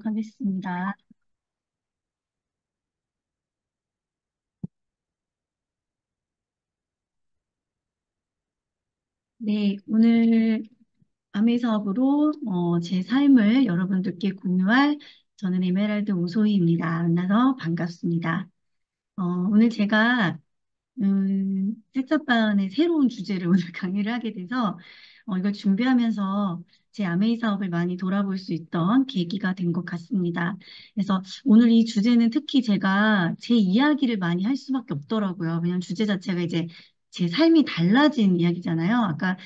하겠습니다. 네, 오늘 아메 사업으로 제 삶을 여러분들께 공유할 저는 에메랄드 오소희입니다. 만나서 반갑습니다. 오늘 제가 책자반의 새로운 주제를 오늘 강의를 하게 돼서 이걸 준비하면서 제 아메이 사업을 많이 돌아볼 수 있던 계기가 된 것 같습니다. 그래서 오늘 이 주제는 특히 제가 제 이야기를 많이 할 수밖에 없더라고요. 왜냐하면 주제 자체가 이제 제 삶이 달라진 이야기잖아요. 아까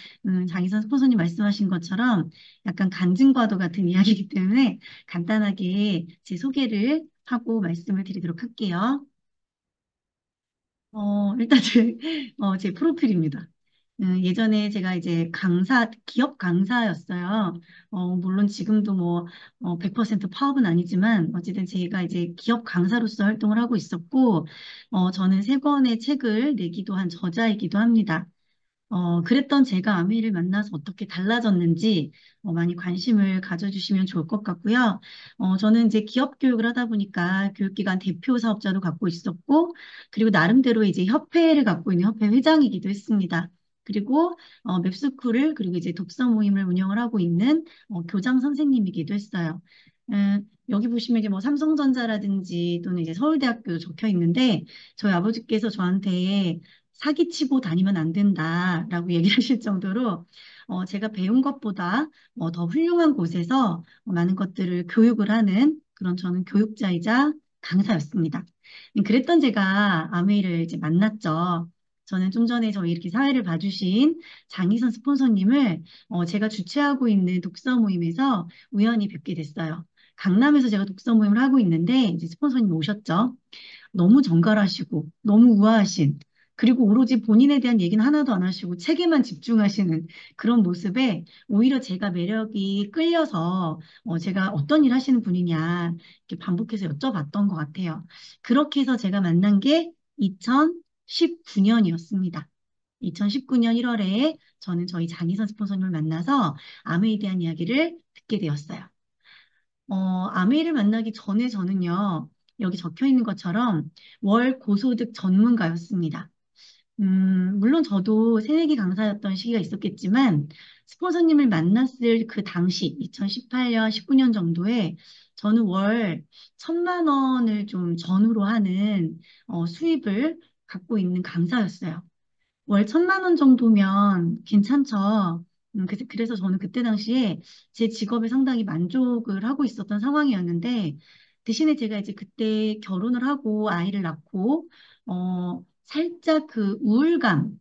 장희선 스폰서님 말씀하신 것처럼 약간 간증과도 같은 이야기이기 때문에 간단하게 제 소개를 하고 말씀을 드리도록 할게요. 일단 제 프로필입니다. 예전에 제가 이제 기업 강사였어요. 물론 지금도 뭐, 100% 파업은 아니지만, 어쨌든 제가 이제 기업 강사로서 활동을 하고 있었고, 저는 세 권의 책을 내기도 한 저자이기도 합니다. 그랬던 제가 아미를 만나서 어떻게 달라졌는지 많이 관심을 가져주시면 좋을 것 같고요. 저는 이제 기업 교육을 하다 보니까 교육기관 대표 사업자도 갖고 있었고, 그리고 나름대로 이제 협회를 갖고 있는 협회 회장이기도 했습니다. 그리고 맵스쿨을 그리고 이제 독서 모임을 운영을 하고 있는 교장 선생님이기도 했어요. 여기 보시면 이제 뭐 삼성전자라든지 또는 이제 서울대학교 적혀 있는데 저희 아버지께서 저한테 사기치고 다니면 안 된다라고 얘기를 하실 정도로 제가 배운 것보다 더 훌륭한 곳에서 많은 것들을 교육을 하는 그런 저는 교육자이자 강사였습니다. 그랬던 제가 아메이를 이제 만났죠. 저는 좀 전에 저희 이렇게 사회를 봐주신 장희선 스폰서님을 제가 주최하고 있는 독서 모임에서 우연히 뵙게 됐어요. 강남에서 제가 독서 모임을 하고 있는데 이제 스폰서님 오셨죠. 너무 정갈하시고 너무 우아하신 그리고 오로지 본인에 대한 얘기는 하나도 안 하시고 책에만 집중하시는 그런 모습에 오히려 제가 매력이 끌려서 제가 어떤 일 하시는 분이냐 이렇게 반복해서 여쭤봤던 것 같아요. 그렇게 해서 제가 만난 게 2019년이었습니다. 2019년 1월에 저는 저희 장희선 스폰서님을 만나서 아메에 대한 이야기를 듣게 되었어요. 아메이를 만나기 전에 저는요, 여기 적혀 있는 것처럼 월 고소득 전문가였습니다. 물론 저도 새내기 강사였던 시기가 있었겠지만, 스폰서님을 만났을 그 당시, 2018년, 19년 정도에 저는 월 1,000만 원을 좀 전후로 하는 수입을 갖고 있는 강사였어요. 월 1,000만 원 정도면 괜찮죠. 그래서 저는 그때 당시에 제 직업에 상당히 만족을 하고 있었던 상황이었는데, 대신에 제가 이제 그때 결혼을 하고 아이를 낳고, 살짝 그 우울감,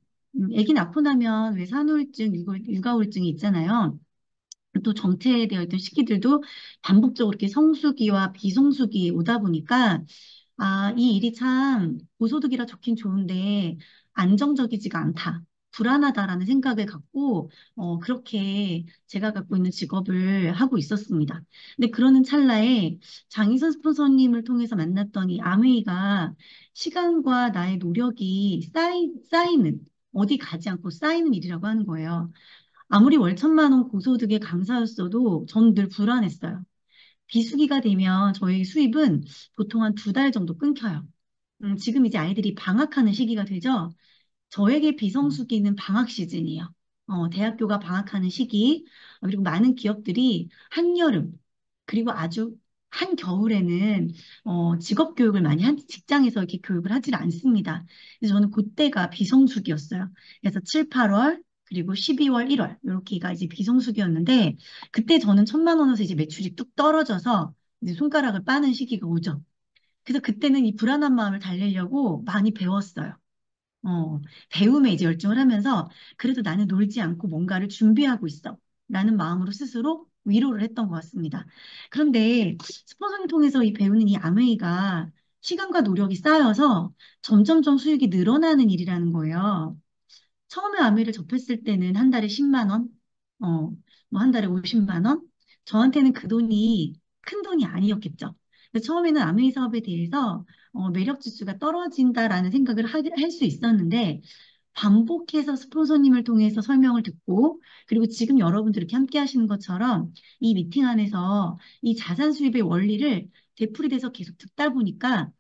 아기 낳고 나면 왜 산후우울증, 육아우울증이 있잖아요. 또 정체되어 있던 시기들도 반복적으로 이렇게 성수기와 비성수기 오다 보니까 이 일이 참 고소득이라 좋긴 좋은데 안정적이지가 않다. 불안하다라는 생각을 갖고 그렇게 제가 갖고 있는 직업을 하고 있었습니다. 근데 그러는 찰나에 장희선 스폰서님을 통해서 만났던 이 아메이가 시간과 나의 노력이 쌓이는 어디 가지 않고 쌓이는 일이라고 하는 거예요. 아무리 월 1,000만 원 고소득의 강사였어도 전 늘 불안했어요. 비수기가 되면 저희 수입은 보통 한 2달 정도 끊겨요. 지금 이제 아이들이 방학하는 시기가 되죠. 저에게 비성수기는 방학 시즌이에요. 대학교가 방학하는 시기, 그리고 많은 기업들이 한여름, 그리고 아주 한겨울에는 직업 교육을 많이 한 직장에서 이렇게 교육을 하질 않습니다. 그래서 저는 그때가 비성수기였어요. 그래서 7, 8월, 그리고 12월, 1월, 이렇게가 이제 비성수기였는데, 그때 저는 1,000만 원에서 이제 매출이 뚝 떨어져서 이제 손가락을 빠는 시기가 오죠. 그래서 그때는 이 불안한 마음을 달래려고 많이 배웠어요. 배움에 이제 열중을 하면서 그래도 나는 놀지 않고 뭔가를 준비하고 있어. 라는 마음으로 스스로 위로를 했던 것 같습니다. 그런데 스폰서를 통해서 이 배우는 이 아메이가 시간과 노력이 쌓여서 점점점 수익이 늘어나는 일이라는 거예요. 처음에 아메이를 접했을 때는 한 달에 10만 원, 뭐 한 달에 50만 원? 저한테는 그 돈이 큰 돈이 아니었겠죠. 근데 처음에는 아메이 사업에 대해서 매력 지수가 떨어진다라는 생각을 할 수 있었는데 반복해서 스폰서님을 통해서 설명을 듣고, 그리고 지금 여러분들 이렇게 함께 하시는 것처럼 이 미팅 안에서 이 자산 수입의 원리를 되풀이돼서 계속 듣다 보니까,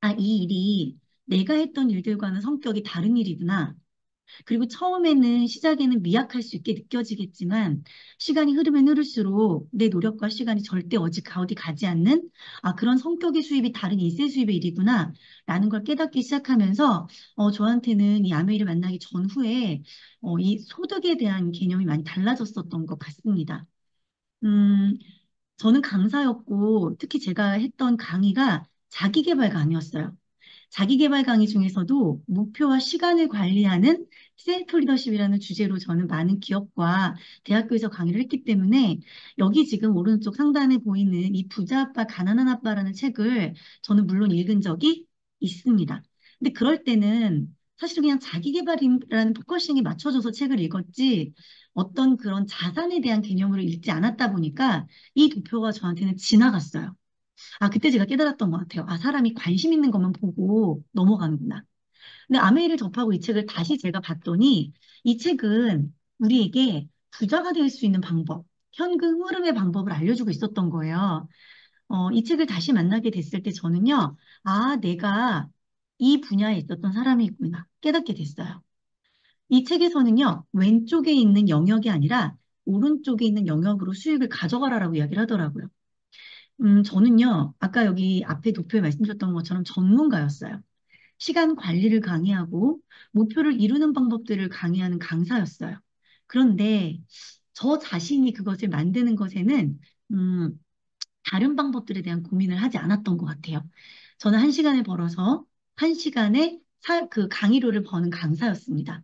아, 이 일이 내가 했던 일들과는 성격이 다른 일이구나. 그리고 처음에는 시작에는 미약할 수 있게 느껴지겠지만 시간이 흐르면 흐를수록 내 노력과 시간이 절대 어디 가지 않는 그런 성격의 수입이 다른 일세 수입의 일이구나 라는 걸 깨닫기 시작하면서 저한테는 이 아메이를 만나기 전후에 이 소득에 대한 개념이 많이 달라졌었던 것 같습니다. 음, 저는 강사였고 특히 제가 했던 강의가 자기계발 강의였어요. 자기계발 강의 중에서도 목표와 시간을 관리하는 셀프 리더십이라는 주제로 저는 많은 기업과 대학교에서 강의를 했기 때문에 여기 지금 오른쪽 상단에 보이는 이 부자 아빠, 가난한 아빠라는 책을 저는 물론 읽은 적이 있습니다. 근데 그럴 때는 사실 그냥 자기계발이라는 포커싱에 맞춰줘서 책을 읽었지 어떤 그런 자산에 대한 개념으로 읽지 않았다 보니까 이 도표가 저한테는 지나갔어요. 그때 제가 깨달았던 것 같아요. 사람이 관심 있는 것만 보고 넘어가는구나. 근데 아메이를 접하고 이 책을 다시 제가 봤더니 이 책은 우리에게 부자가 될 수 있는 방법, 현금 흐름의 방법을 알려주고 있었던 거예요. 이 책을 다시 만나게 됐을 때 저는요, 내가 이 분야에 있었던 사람이구나 깨닫게 됐어요. 이 책에서는요, 왼쪽에 있는 영역이 아니라 오른쪽에 있는 영역으로 수익을 가져가라라고 이야기를 하더라고요. 저는요, 아까 여기 앞에 도표에 말씀드렸던 것처럼 전문가였어요. 시간 관리를 강의하고 목표를 이루는 방법들을 강의하는 강사였어요. 그런데 저 자신이 그것을 만드는 것에는, 음, 다른 방법들에 대한 고민을 하지 않았던 것 같아요. 저는 한 시간을 벌어서 한 시간에 그 강의료를 버는 강사였습니다.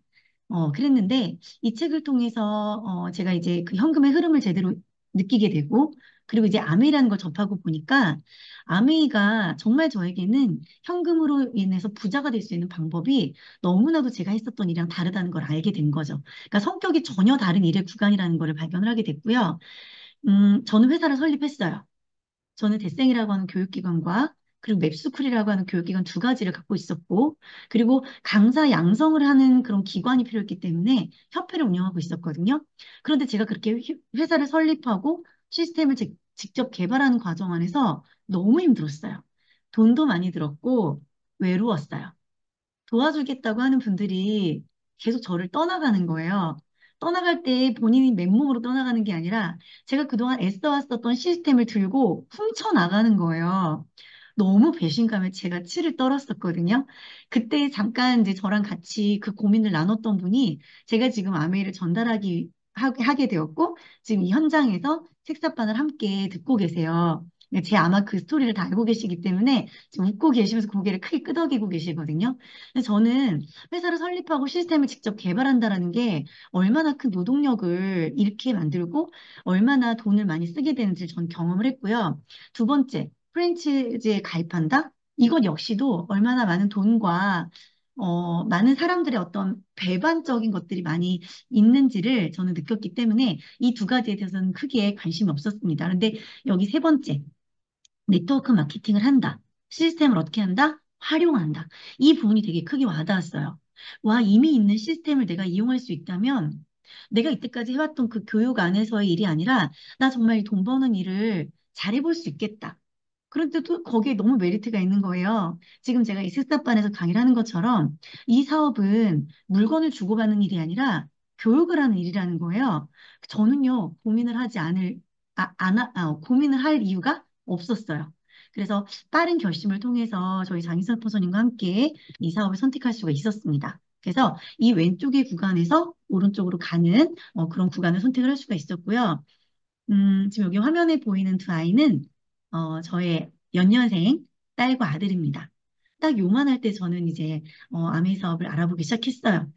그랬는데 이 책을 통해서 제가 이제 그 현금의 흐름을 제대로 느끼게 되고 그리고 이제 아메이라는 걸 접하고 보니까 아메이가 정말 저에게는 현금으로 인해서 부자가 될 수 있는 방법이 너무나도 제가 했었던 일이랑 다르다는 걸 알게 된 거죠. 그러니까 성격이 전혀 다른 일의 구간이라는 걸 발견을 하게 됐고요. 저는 회사를 설립했어요. 저는 대생이라고 하는 교육기관과 그리고 맵스쿨이라고 하는 교육기관 두 가지를 갖고 있었고, 그리고 강사 양성을 하는 그런 기관이 필요했기 때문에 협회를 운영하고 있었거든요. 그런데 제가 그렇게 회사를 설립하고 시스템을 직접 개발하는 과정 안에서 너무 힘들었어요. 돈도 많이 들었고, 외로웠어요. 도와주겠다고 하는 분들이 계속 저를 떠나가는 거예요. 떠나갈 때 본인이 맨몸으로 떠나가는 게 아니라 제가 그동안 애써왔었던 시스템을 들고 훔쳐나가는 거예요. 너무 배신감에 제가 치를 떨었었거든요. 그때 잠깐 이제 저랑 같이 그 고민을 나눴던 분이 제가 지금 아메이를 하게 되었고 지금 이 현장에서 책사판을 함께 듣고 계세요. 제 아마 그 스토리를 다 알고 계시기 때문에 지금 웃고 계시면서 고개를 크게 끄덕이고 계시거든요. 근데 저는 회사를 설립하고 시스템을 직접 개발한다라는 게 얼마나 큰 노동력을 잃게 만들고 얼마나 돈을 많이 쓰게 되는지 전 경험을 했고요. 두 번째, 프랜차이즈에 가입한다? 이것 역시도 얼마나 많은 돈과 많은 사람들의 어떤 배반적인 것들이 많이 있는지를 저는 느꼈기 때문에 이 두 가지에 대해서는 크게 관심이 없었습니다. 그런데 여기 세 번째, 네트워크 마케팅을 한다. 시스템을 어떻게 한다? 활용한다. 이 부분이 되게 크게 와닿았어요. 이미 있는 시스템을 내가 이용할 수 있다면 내가 이때까지 해왔던 그 교육 안에서의 일이 아니라 나 정말 이 돈 버는 일을 잘해볼 수 있겠다. 그런데 또 거기에 너무 메리트가 있는 거예요. 지금 제가 이 스타반에서 강의를 하는 것처럼 이 사업은 물건을 주고받는 일이 아니라 교육을 하는 일이라는 거예요. 저는요, 고민을 할 이유가 없었어요. 그래서 빠른 결심을 통해서 저희 장희선 포서님과 함께 이 사업을 선택할 수가 있었습니다. 그래서 이 왼쪽의 구간에서 오른쪽으로 가는 그런 구간을 선택을 할 수가 있었고요. 지금 여기 화면에 보이는 두 아이는 저의 연년생 딸과 아들입니다. 딱 요만할 때 저는 이제 아메이 사업을 알아보기 시작했어요.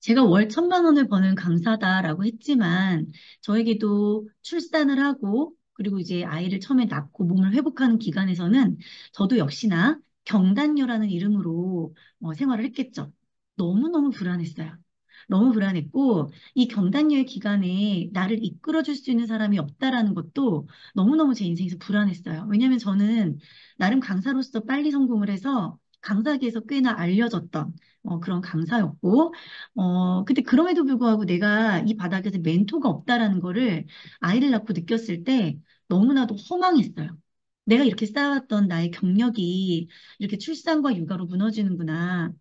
제가 월 1,000만 원을 버는 강사다라고 했지만 저에게도 출산을 하고 그리고 이제 아이를 처음에 낳고 몸을 회복하는 기간에서는 저도 역시나 경단녀라는 이름으로 생활을 했겠죠. 너무너무 불안했어요. 너무 불안했고 이 경단녀의 기간에 나를 이끌어줄 수 있는 사람이 없다라는 것도 너무너무 제 인생에서 불안했어요. 왜냐하면 저는 나름 강사로서 빨리 성공을 해서 강사계에서 꽤나 알려졌던 그런 강사였고, 근데 그럼에도 불구하고 내가 이 바닥에서 멘토가 없다라는 거를 아이를 낳고 느꼈을 때 너무나도 허망했어요. 내가 이렇게 쌓아왔던 나의 경력이 이렇게 출산과 육아로 무너지는구나.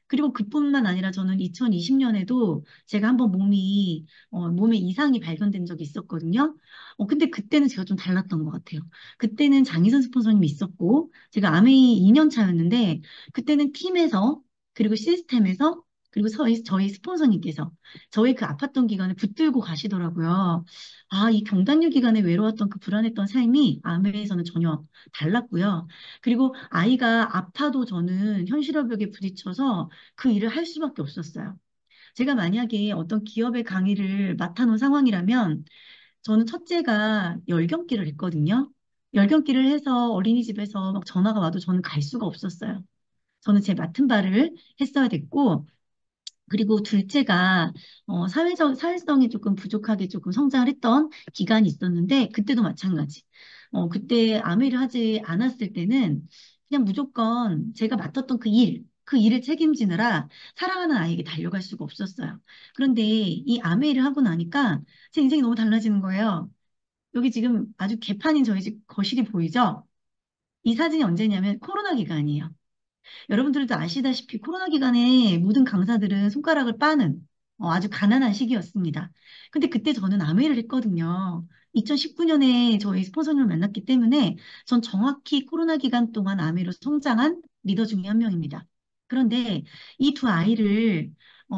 그리고 그뿐만 아니라 저는 2020년에도 제가 한번 몸에 이상이 발견된 적이 있었거든요. 근데 그때는 제가 좀 달랐던 것 같아요. 그때는 장희선 스폰서님이 있었고, 제가 아메이 2년 차였는데, 그때는 팀에서, 그리고 시스템에서, 그리고 저희 스폰서님께서 저의 그 아팠던 기간을 붙들고 가시더라고요. 아, 이 경단류 기간에 외로웠던 그 불안했던 삶이 아메이에서는 전혀 달랐고요. 그리고 아이가 아파도 저는 현실화벽에 부딪혀서 그 일을 할 수밖에 없었어요. 제가 만약에 어떤 기업의 강의를 맡아놓은 상황이라면 저는 첫째가 열경기를 했거든요. 열경기를 해서 어린이집에서 막 전화가 와도 저는 갈 수가 없었어요. 저는 제 맡은 바를 했어야 됐고, 그리고 둘째가 사회성이 조금 부족하게 조금 성장을 했던 기간이 있었는데 그때도 마찬가지. 그때 아메를 하지 않았을 때는 그냥 무조건 제가 맡았던 그 일을 책임지느라 사랑하는 아이에게 달려갈 수가 없었어요. 그런데 이 아메를 하고 나니까 제 인생이 너무 달라지는 거예요. 여기 지금 아주 개판인 저희 집 거실이 보이죠? 이 사진이 언제냐면 코로나 기간이에요. 여러분들도 아시다시피 코로나 기간에 모든 강사들은 손가락을 빠는 아주 가난한 시기였습니다. 근데 그때 저는 아메이를 했거든요. 2019년에 저희 스폰서님을 만났기 때문에 전 정확히 코로나 기간 동안 아메이로 성장한 리더 중에 한 명입니다. 그런데 이 두 아이를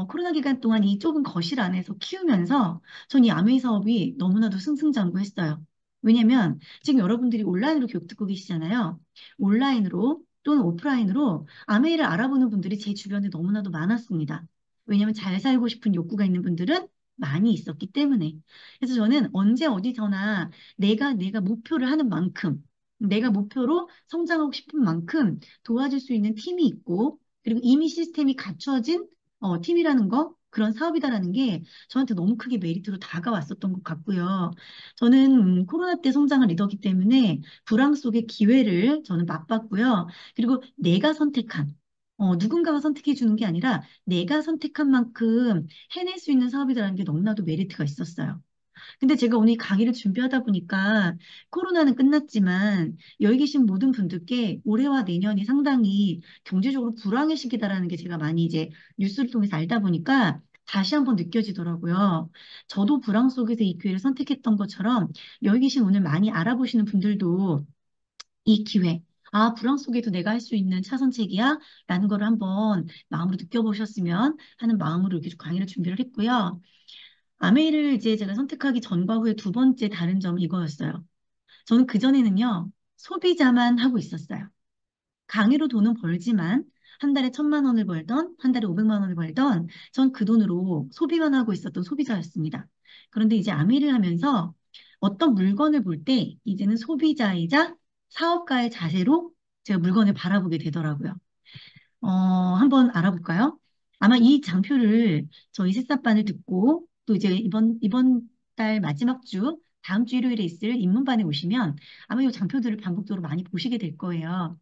코로나 기간 동안 이 좁은 거실 안에서 키우면서 전 이 아메이 사업이 너무나도 승승장구했어요. 왜냐면 지금 여러분들이 온라인으로 교육 듣고 계시잖아요. 온라인으로 또는 오프라인으로 아메이를 알아보는 분들이 제 주변에 너무나도 많았습니다. 왜냐하면 잘 살고 싶은 욕구가 있는 분들은 많이 있었기 때문에. 그래서 저는 언제 어디서나 내가 목표를 하는 만큼, 내가 목표로 성장하고 싶은 만큼 도와줄 수 있는 팀이 있고, 그리고 이미 시스템이 갖춰진 팀이라는 거, 그런 사업이다라는 게 저한테 너무 크게 메리트로 다가왔었던 것 같고요. 저는 코로나 때 성장한 리더기 때문에 불황 속의 기회를 저는 맛봤고요. 그리고 내가 선택한, 누군가가 선택해 주는 게 아니라 내가 선택한 만큼 해낼 수 있는 사업이라는 게 너무나도 메리트가 있었어요. 근데 제가 오늘 이 강의를 준비하다 보니까 코로나는 끝났지만 여기 계신 모든 분들께 올해와 내년이 상당히 경제적으로 불황의 시기다라는 게 제가 많이 이제 뉴스를 통해서 알다 보니까 다시 한번 느껴지더라고요. 저도 불황 속에서 이 기회를 선택했던 것처럼 여기 계신 오늘 많이 알아보시는 분들도 이 기회, 아, 불황 속에도 내가 할 수 있는 차선책이야? 라는 거를 한번 마음으로 느껴보셨으면 하는 마음으로 이렇게 강의를 준비를 했고요. 아메이를 이제 제가 선택하기 전과 후에 두 번째 다른 점은 이거였어요. 저는 그전에는요, 소비자만 하고 있었어요. 강의로 돈은 벌지만 한 달에 1,000만 원을 벌던 한 달에 500만 원을 벌던 전 그 돈으로 소비만 하고 있었던 소비자였습니다. 그런데 이제 아메이를 하면서 어떤 물건을 볼 때 이제는 소비자이자 사업가의 자세로 제가 물건을 바라보게 되더라고요. 한번 알아볼까요? 아마 이 장표를 저희 새싹반을 듣고 또 이제 이번 달 마지막 주, 다음 주 일요일에 있을 입문반에 오시면 아마 이 장표들을 반복적으로 많이 보시게 될 거예요.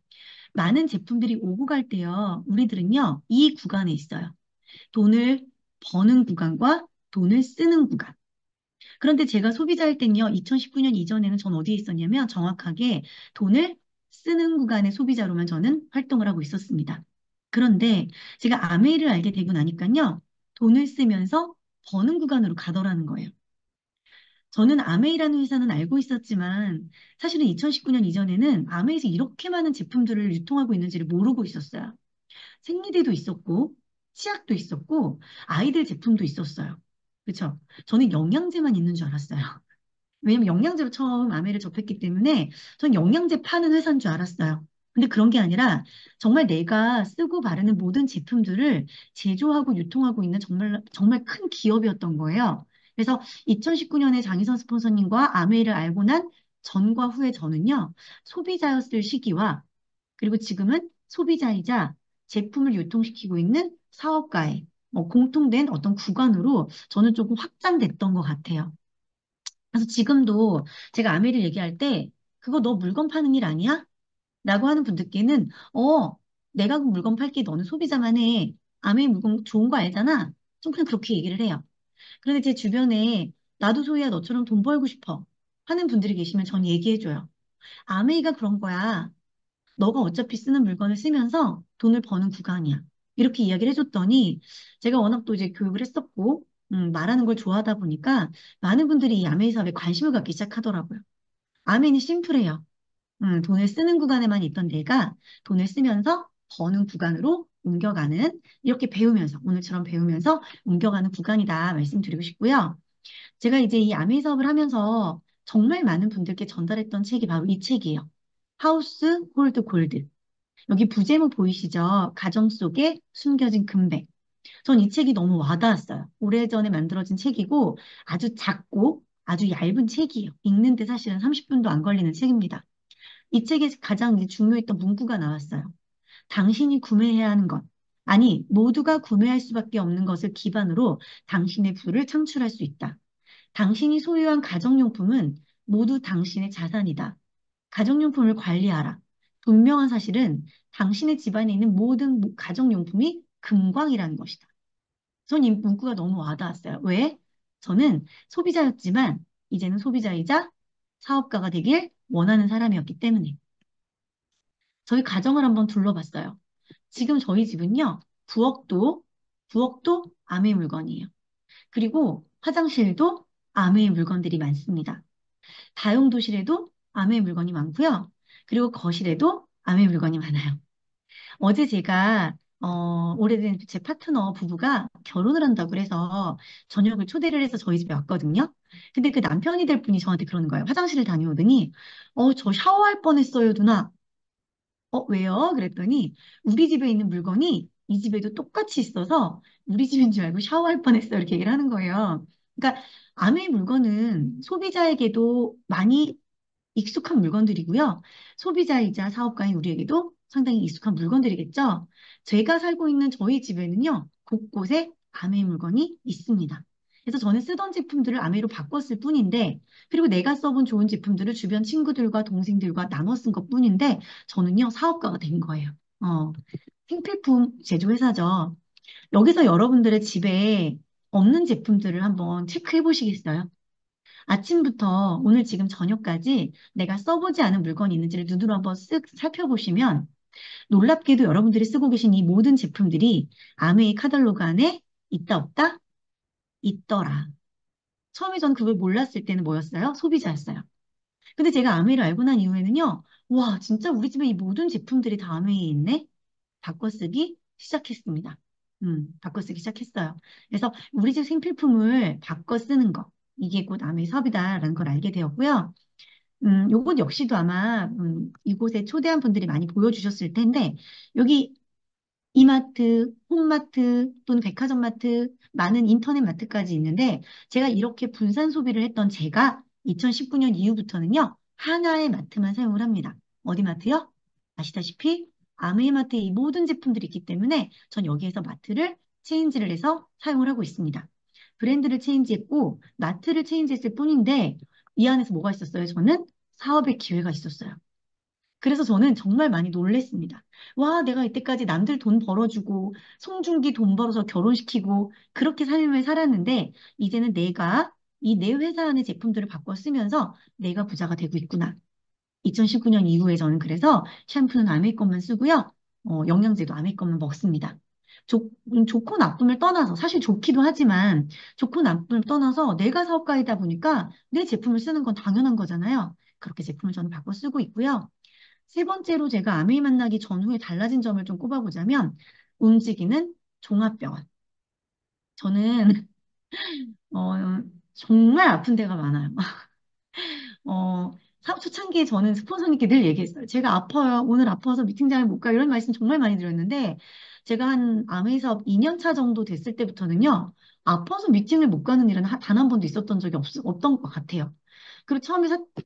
많은 제품들이 오고 갈 때요, 우리들은요, 이 구간에 있어요. 돈을 버는 구간과 돈을 쓰는 구간. 그런데 제가 소비자일 땐요, 2019년 이전에는 전 어디에 있었냐면 정확하게 돈을 쓰는 구간의 소비자로만 저는 활동을 하고 있었습니다. 그런데 제가 아메이를 알게 되고 나니까요, 돈을 쓰면서 버는 구간으로 가더라는 거예요. 저는 아메이라는 회사는 알고 있었지만 사실은 2019년 이전에는 아메이에서 이렇게 많은 제품들을 유통하고 있는지를 모르고 있었어요. 생리대도 있었고, 치약도 있었고, 아이들 제품도 있었어요. 그렇죠? 저는 영양제만 있는 줄 알았어요. 왜냐면 영양제로 처음 아메를 접했기 때문에 전 영양제 파는 회사인 줄 알았어요. 근데 그런 게 아니라 정말 내가 쓰고 바르는 모든 제품들을 제조하고 유통하고 있는 정말 정말 큰 기업이었던 거예요. 그래서 2019년에 장희선 스폰서님과 아메이를 알고 난 전과 후에 저는요, 소비자였을 시기와 그리고 지금은 소비자이자 제품을 유통시키고 있는 사업가의 공통된 어떤 구간으로 저는 조금 확장됐던 것 같아요. 그래서 지금도 제가 아메를 얘기할 때 그거 너 물건 파는 일 아니야? 라고 하는 분들께는 내가 그 물건 팔게 너는 소비자만 해. 아메이 물건 좋은 거 알잖아. 좀 그냥 그렇게 얘기를 해요. 그런데 제 주변에 나도 소희야 너처럼 돈 벌고 싶어 하는 분들이 계시면 전 얘기해줘요. 아메이가 그런 거야. 너가 어차피 쓰는 물건을 쓰면서 돈을 버는 구간이야. 이렇게 이야기를 해줬더니 제가 워낙 또 이제 교육을 했었고 말하는 걸 좋아하다 보니까 많은 분들이 이 아메이 사업에 관심을 갖기 시작하더라고요. 아메이는 심플해요. 돈을 쓰는 구간에만 있던 내가 돈을 쓰면서 버는 구간으로 옮겨가는 이렇게 배우면서 오늘처럼 배우면서 옮겨가는 구간이다 말씀드리고 싶고요. 제가 이제 이 아메이 사업을 하면서 정말 많은 분들께 전달했던 책이 바로 이 책이에요. 하우스 홀드 골드. 여기 부제목 보이시죠? 가정 속에 숨겨진 금백. 전 이 책이 너무 와닿았어요. 오래전에 만들어진 책이고 아주 작고 아주 얇은 책이에요. 읽는데 사실은 30분도 안 걸리는 책입니다. 이 책에 가장 이제 중요했던 문구가 나왔어요. 당신이 구매해야 하는 것. 아니, 모두가 구매할 수밖에 없는 것을 기반으로 당신의 부를 창출할 수 있다. 당신이 소유한 가정용품은 모두 당신의 자산이다. 가정용품을 관리하라. 분명한 사실은 당신의 집안에 있는 모든 가정용품이 금광이라는 것이다. 전 이 문구가 너무 와닿았어요. 왜? 저는 소비자였지만 이제는 소비자이자 사업가가 되길 원하는 사람이었기 때문에. 저희 가정을 한번 둘러봤어요. 지금 저희 집은요, 부엌도, 부엌도 아메 물건이에요. 그리고 화장실도 아메 물건들이 많습니다. 다용도실에도 아메 물건이 많고요. 그리고 거실에도 아메 물건이 많아요. 어제 제가 오래된 제 파트너 부부가 결혼을 한다고 그래서 저녁을 초대를 해서 저희 집에 왔거든요. 근데 그 남편이 될 분이 저한테 그러는 거예요. 화장실을 다녀오더니 저 샤워할 뻔했어요, 누나. 왜요? 그랬더니 우리 집에 있는 물건이 이 집에도 똑같이 있어서 우리 집인 줄 알고 샤워할 뻔했어요. 이렇게 얘기를 하는 거예요. 그러니까 아메 물건은 소비자에게도 많이 익숙한 물건들이고요. 소비자이자 사업가인 우리에게도 상당히 익숙한 물건들이겠죠. 제가 살고 있는 저희 집에는요, 곳곳에 아메 물건이 있습니다. 그래서 저는 쓰던 제품들을 아메로 바꿨을 뿐인데, 그리고 내가 써본 좋은 제품들을 주변 친구들과 동생들과 나눠 쓴 것 뿐인데, 저는요, 사업가가 된 거예요. 어, 생필품 제조회사죠. 여기서 여러분들의 집에 없는 제품들을 한번 체크해 보시겠어요? 아침부터 오늘 지금 저녁까지 내가 써보지 않은 물건이 있는지를 눈으로 한번 쓱 살펴보시면 놀랍게도 여러분들이 쓰고 계신 이 모든 제품들이 아메이 카탈로그 안에 있다 없다? 있더라. 처음에 전 그걸 몰랐을 때는 뭐였어요? 소비자였어요. 근데 제가 아메이를 알고 난 이후에는요. 와, 진짜 우리 집에 이 모든 제품들이 다 아메이에 있네? 바꿔쓰기 시작했습니다. 바꿔쓰기 시작했어요. 그래서 우리 집 생필품을 바꿔 쓰는 거. 이게 곧 아메이 사업이다라는 걸 알게 되었고요. 요것 역시도 아마 이곳에 초대한 분들이 많이 보여주셨을 텐데 여기 이마트, 홈마트 또는 백화점 마트, 많은 인터넷 마트까지 있는데 제가 이렇게 분산 소비를 했던 제가 2019년 이후부터는요 하나의 마트만 사용을 합니다. 어디 마트요? 아시다시피 아메이마트에 이 모든 제품들이 있기 때문에 전 여기에서 마트를 체인지를 해서 사용을 하고 있습니다. 브랜드를 체인지했고 마트를 체인지했을 뿐인데 이 안에서 뭐가 있었어요? 저는 사업의 기회가 있었어요. 그래서 저는 정말 많이 놀랬습니다. 와, 내가 이때까지 남들 돈 벌어주고, 송중기 돈 벌어서 결혼시키고, 그렇게 삶을 살았는데, 이제는 내가 이 내 회사 안의 제품들을 바꿔 쓰면서 내가 부자가 되고 있구나. 2019년 이후에 저는 그래서 샴푸는 아메 것만 쓰고요. 영양제도 아메 것만 먹습니다. 좋고 나쁨을 떠나서, 사실 좋기도 하지만, 좋고 나쁨을 떠나서 내가 사업가이다 보니까 내 제품을 쓰는 건 당연한 거잖아요. 그렇게 제품을 저는 바꿔 쓰고 있고요. 세 번째로 제가 아메이 만나기 전후에 달라진 점을 좀 꼽아보자면 움직이는 종합병원. 저는 정말 아픈 데가 많아요. 사업 초창기에 저는 스폰서님께 늘 얘기했어요. 제가 아파요. 오늘 아파서 미팅장에 못 가요. 이런 말씀 정말 많이 드렸는데 제가 한 아메이 사업 2년 차 정도 됐을 때부터는요. 아파서 미팅을 못 가는 일은 단 한 번도 있었던 적이 없던 것 같아요. 그리고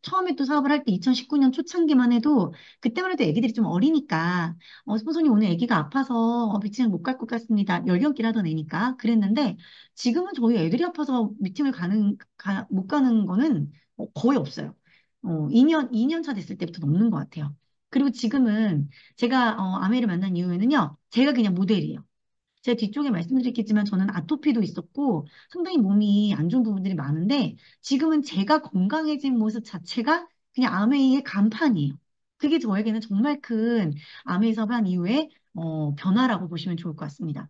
처음에 또 사업을 할 때 2019년 초창기만 해도 그때만 해도 애기들이 좀 어리니까 스폰서님 오늘 애기가 아파서 미팅을 못 갈 것 같습니다. 열경기를 하던 애니까 그랬는데 지금은 저희 애들이 아파서 미팅을 못 가는 거는 거의 없어요. 2년 차 됐을 때부터 넘는 것 같아요. 그리고 지금은 제가 아메이를 만난 이후에는요, 제가 그냥 모델이에요. 제가 뒤쪽에 말씀드렸겠지만 저는 아토피도 있었고 상당히 몸이 안 좋은 부분들이 많은데 지금은 제가 건강해진 모습 자체가 그냥 아메이의 간판이에요. 그게 저에게는 정말 큰 아메이 사업한 이후에 변화라고 보시면 좋을 것 같습니다.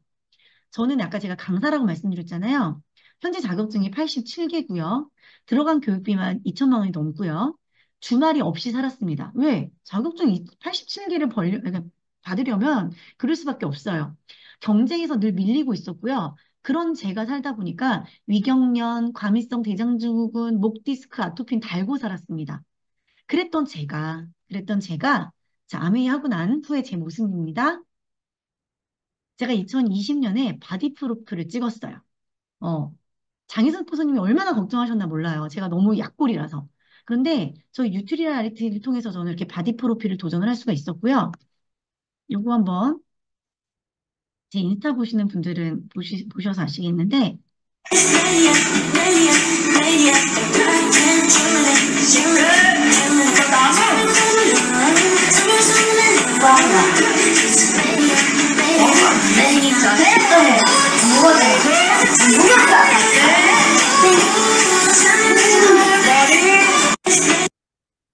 저는 아까 제가 강사라고 말씀드렸잖아요. 현재 자격증이 87개고요. 들어간 교육비만 2천만 원이 넘고요. 주말이 없이 살았습니다. 왜? 자격증 87개를 그러니까 받으려면 그럴 수밖에 없어요. 경쟁에서 늘 밀리고 있었고요. 그런 제가 살다 보니까 위경련, 과민성 대장증후군, 목 디스크, 아토피는 달고 살았습니다. 그랬던 제가, 자, 아메이 하고 난 후에 제 모습입니다. 제가 2020년에 바디 프로필을 찍었어요. 어, 장희선 포수님이 얼마나 걱정하셨나 몰라요. 제가 너무 약골이라서. 그런데 저희 뉴트리얼리티를 통해서 저는 이렇게 바디 프로필을 도전을 할 수가 있었고요. 요거 한번 제 인스타 보시는 분들은 보셔서 아시겠는데,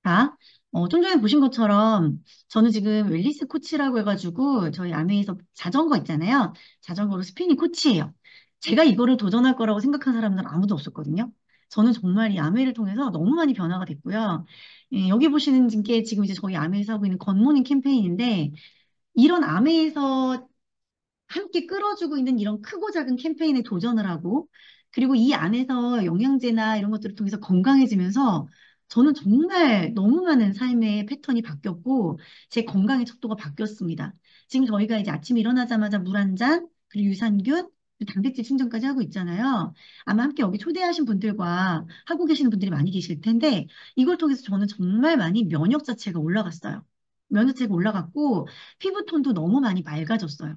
자, 좀 전에 보신 것처럼 저는 지금 웰리스 코치라고 해가지고 저희 아메에서 자전거 있잖아요. 자전거로 스피닝 코치예요. 제가 이거를 도전할 거라고 생각한 사람들은 아무도 없었거든요. 저는 정말 이 아메를 통해서 너무 많이 변화가 됐고요. 예, 여기 보시는 게 지금 이제 저희 아메에서 하고 있는 굿모닝 캠페인인데 이런 아메에서 함께 끌어주고 있는 이런 크고 작은 캠페인에 도전을 하고, 그리고 이 안에서 영양제나 이런 것들을 통해서 건강해지면서 저는 정말 너무 많은 삶의 패턴이 바뀌었고, 제 건강의 척도가 바뀌었습니다. 지금 저희가 이제 아침에 일어나자마자 물 한 잔, 그리고 유산균, 그리고 단백질 충전까지 하고 있잖아요. 아마 함께 여기 초대하신 분들과 하고 계시는 분들이 많이 계실 텐데, 이걸 통해서 저는 정말 많이 면역 자체가 올라갔어요. 면역 자체가 올라갔고, 피부톤도 너무 많이 맑아졌어요.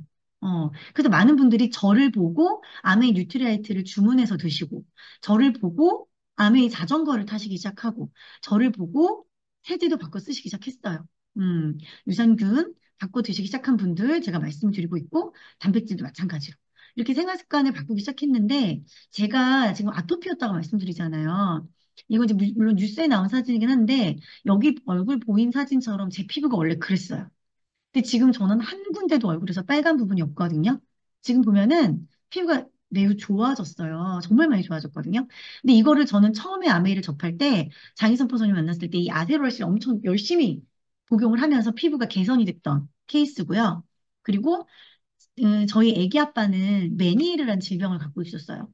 그래서 많은 분들이 저를 보고 아메이 뉴트리라이트를 주문해서 드시고, 저를 보고 아메이 자전거를 타시기 시작하고, 저를 보고 세제도 바꿔 쓰시기 시작했어요. 유산균 바꿔 드시기 시작한 분들 제가 말씀드리고 있고, 단백질도 마찬가지로. 이렇게 생활 습관을 바꾸기 시작했는데, 제가 지금 아토피였다고 말씀드리잖아요. 이건 이제 물론 뉴스에 나온 사진이긴 한데, 여기 얼굴 보인 사진처럼 제 피부가 원래 그랬어요. 근데 지금 저는 한 군데도 얼굴에서 빨간 부분이 없거든요. 지금 보면은 피부가 매우 좋아졌어요. 정말 많이 좋아졌거든요. 근데 이거를 저는 처음에 아메이를 접할 때 장희선 포선님 만났을 때 이 아데로라씨를 엄청 열심히 복용을 하면서 피부가 개선이 됐던 케이스고요. 그리고 저희 애기 아빠는 메니에르라는 질병을 갖고 있었어요.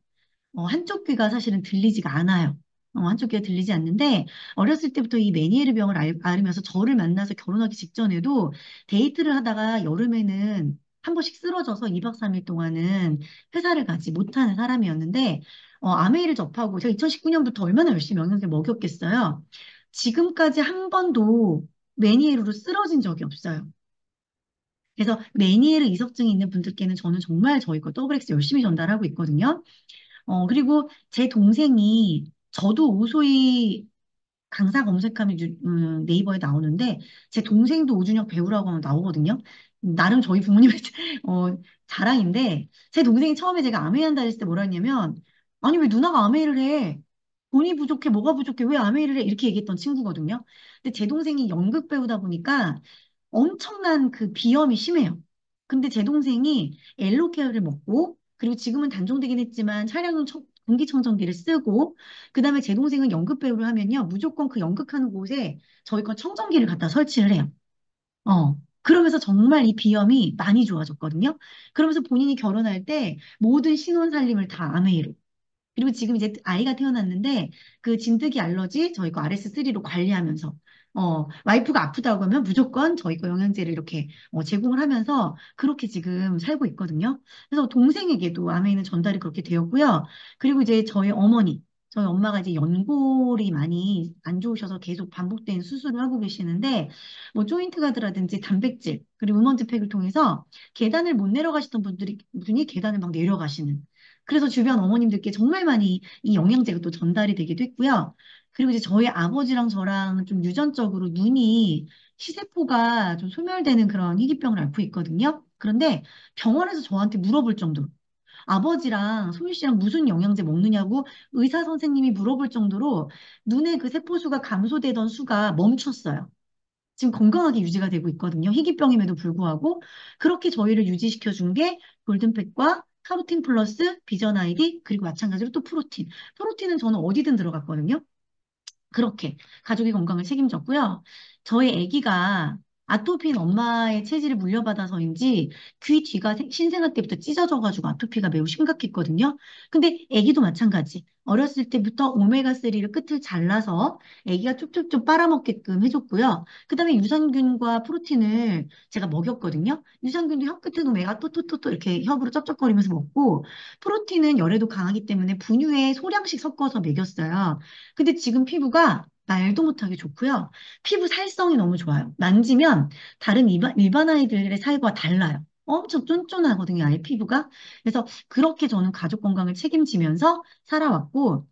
한쪽 귀가 사실은 들리지가 않아요. 한쪽 귀가 들리지 않는데 어렸을 때부터 이 메니에르 병을 앓으면서 저를 만나서 결혼하기 직전에도 데이트를 하다가 여름에는 한 번씩 쓰러져서 2박 3일 동안은 회사를 가지 못하는 사람이었는데 아메이를 접하고 제가 2019년부터 얼마나 열심히 영양제 먹였겠어요. 지금까지 한 번도 메니에르로 쓰러진 적이 없어요. 그래서 메니에르 이석증이 있는 분들께는 저는 정말 저희 거 더블엑스 열심히 전달하고 있거든요. 그리고 제 동생이 저도 오소희 강사 검색하면 네이버에 나오는데 제 동생도 오준혁 배우라고 하면 나오거든요. 나름 저희 부모님의 자랑인데 제 동생이 처음에 제가 아메이 한다 했을 때 뭐라 했냐면 아니 왜 누나가 아메이를 해? 돈이 부족해 뭐가 부족해 왜 아메이를 해? 이렇게 얘기했던 친구거든요. 근데 제 동생이 연극 배우다 보니까 엄청난 그 비염이 심해요. 근데 제 동생이 엘로케어를 먹고 그리고 지금은 단종되긴 했지만 차량용 공기청정기를 쓰고 그다음에 제 동생은 연극 배우를 하면요 무조건 그 연극하는 곳에 저희 건 청정기를 갖다 설치를 해요. 그러면서 정말 이 비염이 많이 좋아졌거든요. 그러면서 본인이 결혼할 때 모든 신혼 살림을 다 아메이로 그리고 지금 이제 아이가 태어났는데 그 진드기 알러지 저희 거 RS3로 관리하면서 와이프가 아프다고 하면 무조건 저희 거 영양제를 이렇게 제공을 하면서 그렇게 지금 살고 있거든요. 그래서 동생에게도 아메이는 전달이 그렇게 되었고요. 그리고 이제 저희 엄마가 이제 연골이 많이 안 좋으셔서 계속 반복된 수술을 하고 계시는데 뭐 조인트 가드라든지 단백질 그리고 음원지 팩을 통해서 계단을 못 내려가시던 분이 계단을 막 내려가시는 그래서 주변 어머님들께 정말 많이 이 영양제가 또 전달이 되기도 했고요. 그리고 이제 저희 아버지랑 저랑 좀 유전적으로 눈이 시세포가 좀 소멸되는 그런 희귀병을 앓고 있거든요. 그런데 병원에서 저한테 물어볼 정도로 아버지랑 소유 씨랑 무슨 영양제 먹느냐고 의사 선생님이 물어볼 정도로 눈에 그 세포수가 감소되던 수가 멈췄어요. 지금 건강하게 유지가 되고 있거든요. 희귀병임에도 불구하고 그렇게 저희를 유지시켜 준 게 골든팩과 카로틴 플러스 비전 아이디 그리고 마찬가지로 또 프로틴. 프로틴은 저는 어디든 들어갔거든요. 그렇게 가족의 건강을 책임졌고요. 저희 아기가 아토피인 엄마의 체질을 물려받아서인지 귀 뒤가 신생아 때부터 찢어져가지고 아토피가 매우 심각했거든요. 근데 아기도 마찬가지. 어렸을 때부터 오메가3를 끝을 잘라서 아기가 쭉쭉쭉 빨아먹게끔 해줬고요. 그다음에 유산균과 프로틴을 제가 먹였거든요. 유산균도 혀 끝에 놓으면 애가 또또또또 이렇게 혀으로 쩝쩝거리면서 먹고 프로틴은 열에도 강하기 때문에 분유에 소량씩 섞어서 먹였어요. 근데 지금 피부가 말도 못하게 좋고요. 피부 살성이 너무 좋아요. 만지면 다른 일반 아이들의 살과 달라요. 엄청 쫀쫀하거든요, 아이 피부가. 그래서 그렇게 저는 가족 건강을 책임지면서 살아왔고,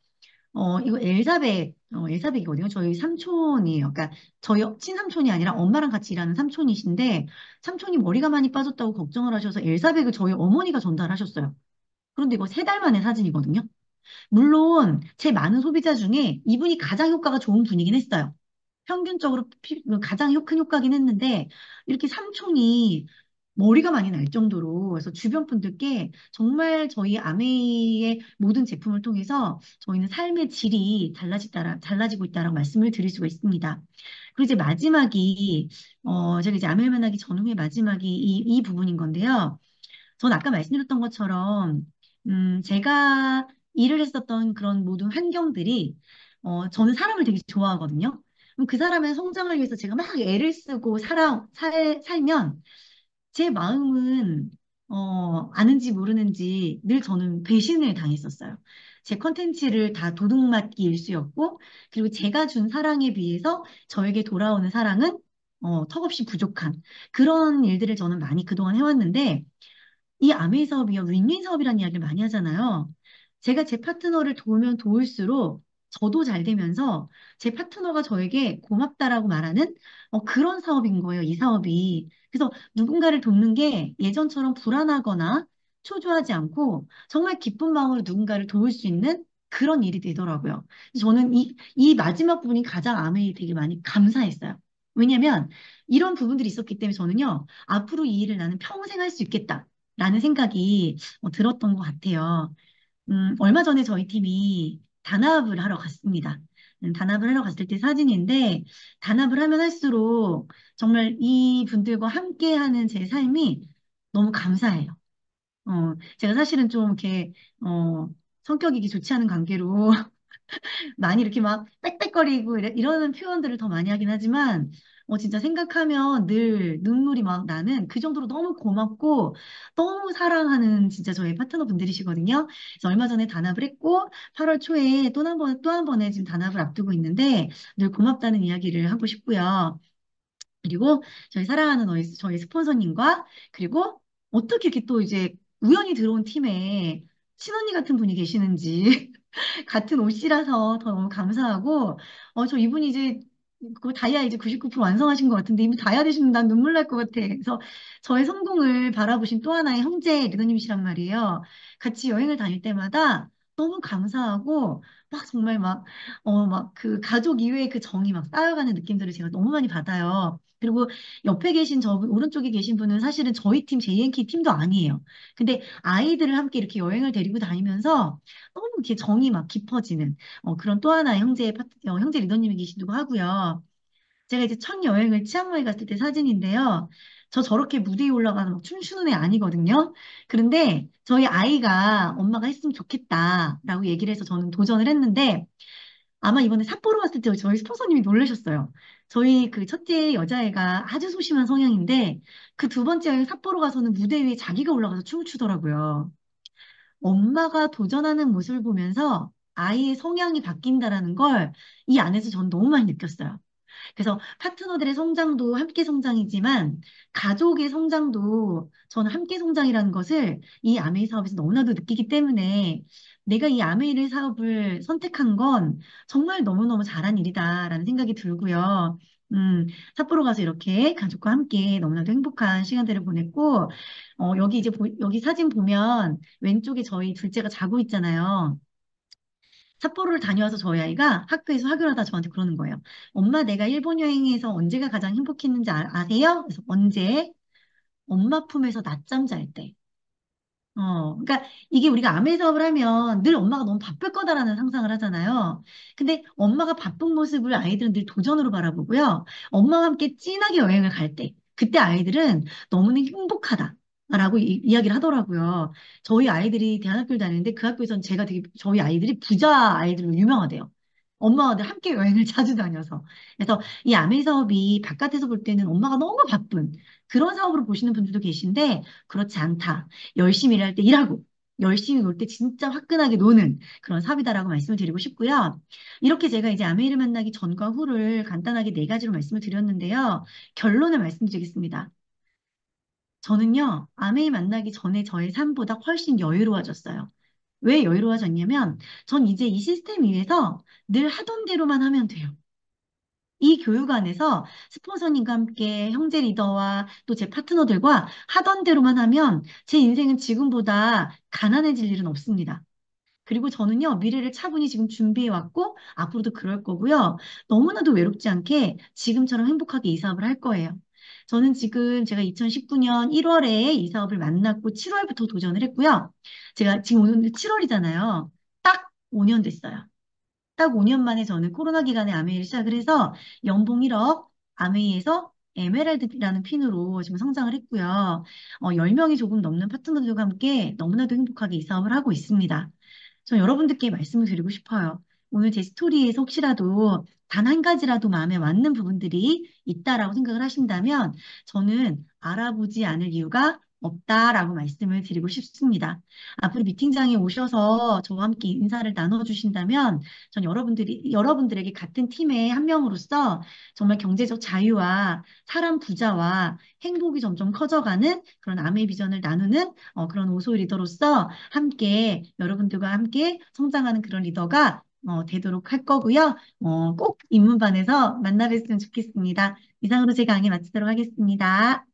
이거 엘사백이거든요. 저희 삼촌이에요. 그러니까 저희 친삼촌이 아니라 엄마랑 같이 일하는 삼촌이신데, 삼촌이 머리가 많이 빠졌다고 걱정을 하셔서 엘사백을 저희 어머니가 전달하셨어요. 그런데 이거 3달 만에 사진이거든요. 물론 제 많은 소비자 중에 이분이 가장 효과가 좋은 분이긴 했어요. 평균적으로 가장 큰 효과긴 했는데 이렇게 삼촌이 머리가 많이 날 정도로 그래서 주변 분들께 정말 저희 아메이의 모든 제품을 통해서 저희는 삶의 질이 달라지고 있다라고 말씀을 드릴 수가 있습니다. 그리고 이제 마지막이 제가 이제 아메이 만나기 전후의 마지막이 이 부분인 건데요. 전 아까 말씀드렸던 것처럼, 제가 일을 했었던 그런 모든 환경들이, 저는 사람을 되게 좋아하거든요. 그럼 그 사람의 성장을 위해서 제가 막 애를 쓰고 살면, 제 마음은, 아는지 모르는지 늘 저는 배신을 당했었어요. 제 컨텐츠를 다 도둑맞기 일쑤였고, 그리고 제가 준 사랑에 비해서 저에게 돌아오는 사랑은, 턱없이 부족한 그런 일들을 저는 많이 그동안 해왔는데, 이 아메이 사업이요, 윈윈 사업이라는 이야기를 많이 하잖아요. 제가 제 파트너를 도우면 도울수록 저도 잘 되면서 제 파트너가 저에게 고맙다라고 말하는 그런 사업인 거예요, 이 사업이. 그래서 누군가를 돕는 게 예전처럼 불안하거나 초조하지 않고 정말 기쁜 마음으로 누군가를 도울 수 있는 그런 일이 되더라고요. 저는 이 마지막 부분이 가장 아메이 되게 많이 감사했어요. 왜냐면 이런 부분들이 있었기 때문에 저는요, 앞으로 이 일을 나는 평생 할 수 있겠다. 라는 생각이 들었던 것 같아요. 얼마 전에 저희 팀이 단합을 하러 갔습니다. 단합을 하러 갔을 때 사진인데, 단합을 하면 할수록 정말 이 분들과 함께하는 제 삶이 너무 감사해요. 제가 사실은 좀 이렇게, 성격이 좋지 않은 관계로 많이 이렇게 막 빽빽거리고 이러는 표현들을 더 많이 하긴 하지만, 진짜 생각하면 늘 눈물이 막 나는 그 정도로 너무 고맙고 너무 사랑하는 진짜 저희 파트너 분들이시거든요. 그래서 얼마 전에 단합을 했고 8월 초에 또 한 번에 지금 단합을 앞두고 있는데 늘 고맙다는 이야기를 하고 싶고요. 그리고 저희 사랑하는 저희 스폰서님과 그리고 어떻게 이렇게 또 이제 우연히 들어온 팀에 신언니 같은 분이 계시는지 같은 옷이라서 더 너무 감사하고, 저 이분이 이제, 그 다이아 이제 99% 완성하신 것 같은데, 이미 다이아 되시면 난 눈물 날 것 같아. 그래서 저의 성공을 바라보신 또 하나의 형제 리더님이시란 말이에요. 같이 여행을 다닐 때마다 너무 감사하고, 막 정말 막 그 가족 이외의 그 정이 막 쌓여가는 느낌들을 제가 너무 많이 받아요. 그리고 옆에 계신 오른쪽에 계신 분은 사실은 저희 팀, JNK 팀도 아니에요. 근데 아이들을 함께 이렇게 여행을 데리고 다니면서 너무 이렇게 정이 막 깊어지는 그런 또 하나의 형제 리더님이 계시기도 하고요. 제가 이제 첫 여행을 치앙마이 갔을 때 사진인데요. 저 저렇게 무대에 올라가서 막 춤추는 애 아니거든요. 그런데 저희 아이가 엄마가 했으면 좋겠다라고 얘기를 해서 저는 도전을 했는데 아마 이번에 삿포로 갔을 때 저희 스폰서님이 놀라셨어요. 저희 그 첫째 여자애가 아주 소심한 성향인데 그 두 번째 여행 삿포로 가서는 무대 위에 자기가 올라가서 춤을 추더라고요. 엄마가 도전하는 모습을 보면서 아이의 성향이 바뀐다라는 걸 이 안에서 전 너무 많이 느꼈어요. 그래서 파트너들의 성장도 함께 성장이지만 가족의 성장도 저는 함께 성장이라는 것을 이 아메이 사업에서 너무나도 느끼기 때문에 내가 이 아메이 사업을 선택한 건 정말 너무너무 잘한 일이다라는 생각이 들고요. 음, 삿포로 가서 이렇게 가족과 함께 너무나도 행복한 시간들을 보냈고, 여기 이제 여기 사진 보면 왼쪽에 저희 둘째가 자고 있잖아요. 삿포로를 다녀와서 저희 아이가 학교에서 학교를 하다 저한테 그러는 거예요. 엄마, 내가 일본 여행에서 언제가 가장 행복했는지 아세요? 그래서 언제? 엄마 품에서 낮잠 잘 때. 그러니까 이게 우리가 아메 사업을 하면 늘 엄마가 너무 바쁠 거다라는 상상을 하잖아요. 근데 엄마가 바쁜 모습을 아이들은 늘 도전으로 바라보고요. 엄마와 함께 진하게 여행을 갈 때, 그때 아이들은 너무나 행복하다라고 이야기를 하더라고요. 저희 아이들이 대안학교를 다니는데 그 학교에서는 제가 되게 저희 아이들이 부자 아이들로 유명하대요. 엄마와 늘 함께 여행을 자주 다녀서. 그래서 이 아메 사업이 바깥에서 볼 때는 엄마가 너무 바쁜 그런 사업으로 보시는 분들도 계신데 그렇지 않다. 열심히 일할 때 일하고 열심히 놀 때 진짜 화끈하게 노는 그런 사업이다라고 말씀을 드리고 싶고요. 이렇게 제가 이제 아메이를 만나기 전과 후를 간단하게 네 가지로 말씀을 드렸는데요. 결론을 말씀드리겠습니다. 저는요, 아메이 만나기 전에 저의 삶보다 훨씬 여유로워졌어요. 왜 여유로워졌냐면, 전 이제 이 시스템 위에서 늘 하던 대로만 하면 돼요. 이 교육 안에서 스폰서님과 함께 형제 리더와 또 제 파트너들과 하던 대로만 하면 제 인생은 지금보다 가난해질 일은 없습니다. 그리고 저는요, 미래를 차분히 지금 준비해 왔고, 앞으로도 그럴 거고요. 너무나도 외롭지 않게 지금처럼 행복하게 이 사업을 할 거예요. 저는 지금 제가 2019년 1월에 이 사업을 만났고 7월부터 도전을 했고요. 제가 지금 오늘 7월이잖아요. 딱 5년 됐어요. 딱 5년 만에 저는 코로나 기간에 아메이를 시작을 해서 연봉 1억, 아메이에서 에메랄드라는 핀으로 지금 성장을 했고요. 10명이 조금 넘는 파트너들과 함께 너무나도 행복하게 이 사업을 하고 있습니다. 저 여러분들께 말씀을 드리고 싶어요. 오늘 제 스토리에서 혹시라도 단 한 가지라도 마음에 맞는 부분들이 있다라고 생각을 하신다면 저는 알아보지 않을 이유가 없다라고 말씀을 드리고 싶습니다. 앞으로 미팅장에 오셔서 저와 함께 인사를 나눠주신다면 전 여러분들에게 같은 팀의 한 명으로서 정말 경제적 자유와 사람 부자와 행복이 점점 커져가는 그런 아메 비전을 나누는 그런 오소 리더로서 함께 여러분들과 함께 성장하는 그런 리더가 되도록 할 거고요. 꼭 입문반에서 만나 뵀으면 좋겠습니다. 이상으로 제 강의 마치도록 하겠습니다.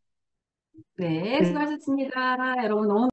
네, 수고하셨습니다. 여러분 너무